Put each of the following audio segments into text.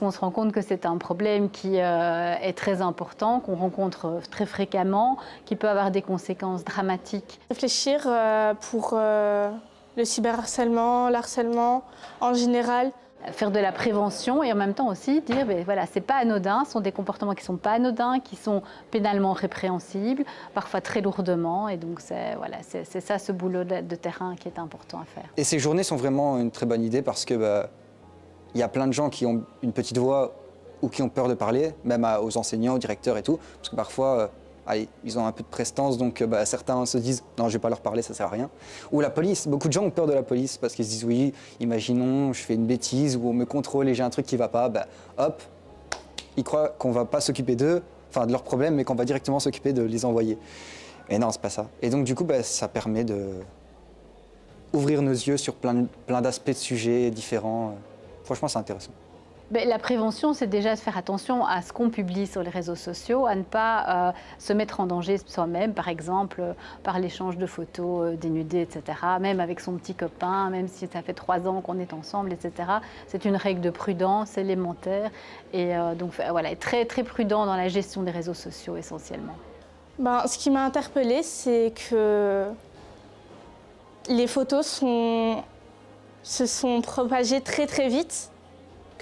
On se rend compte que c'est un problème qui est très important, qu'on rencontre très fréquemment, qui peut avoir des conséquences dramatiques. Réfléchir pour le cyberharcèlement, l'harcèlement en général. Faire de la prévention et en même temps aussi dire voilà, c'est pas anodin, ce sont des comportements qui sont pas anodins, qui sont pénalement répréhensibles, parfois très lourdement, et donc c'est voilà, ça ce boulot de terrain qui est important à faire. Et ces journées sont vraiment une très bonne idée parce que y a plein de gens qui ont une petite voix ou qui ont peur de parler, même aux enseignants, aux directeurs et tout, parce que parfois allez, ils ont un peu de prestance, donc certains se disent « non, je vais pas leur parler, ça sert à rien ». Ou la police, beaucoup de gens ont peur de la police parce qu'ils se disent « oui, imaginons, je fais une bêtise ou on me contrôle et j'ai un truc qui va pas », hop, ils croient qu'on va pas s'occuper d'eux, enfin de leurs problèmes, mais qu'on va directement s'occuper de les envoyer. Et non, c'est pas ça. Et donc du coup, ça permet de ouvrir nos yeux sur plein d'aspects de sujets différents. Franchement, c'est intéressant. La prévention, c'est déjà de faire attention à ce qu'on publie sur les réseaux sociaux, à ne pas se mettre en danger soi-même, par exemple, par l'échange de photos dénudées, etc. Même avec son petit copain, même si ça fait 3 ans qu'on est ensemble, etc. C'est une règle de prudence élémentaire. Et donc, voilà, être très, très prudent dans la gestion des réseaux sociaux, essentiellement. Ce qui m'a interpellée, c'est que les photos se sont propagées très, très vite.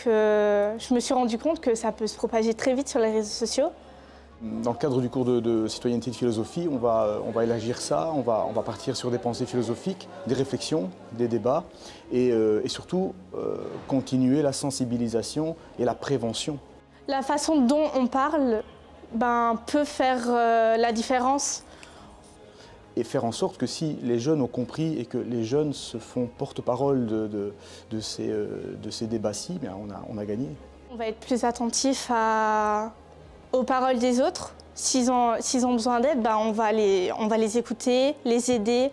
Que je me suis rendu compte que ça peut se propager très vite sur les réseaux sociaux. Dans le cadre du cours de citoyenneté et de philosophie, on va élargir ça, on va partir sur des pensées philosophiques, des réflexions, des débats et surtout continuer la sensibilisation et la prévention. La façon dont on parle peut faire la différence. Et faire en sorte que si les jeunes ont compris et que les jeunes se font porte-parole de ces débats-ci, on a gagné. On va être plus attentif aux paroles des autres. S'ils ont besoin d'aide, on va les écouter, les aider.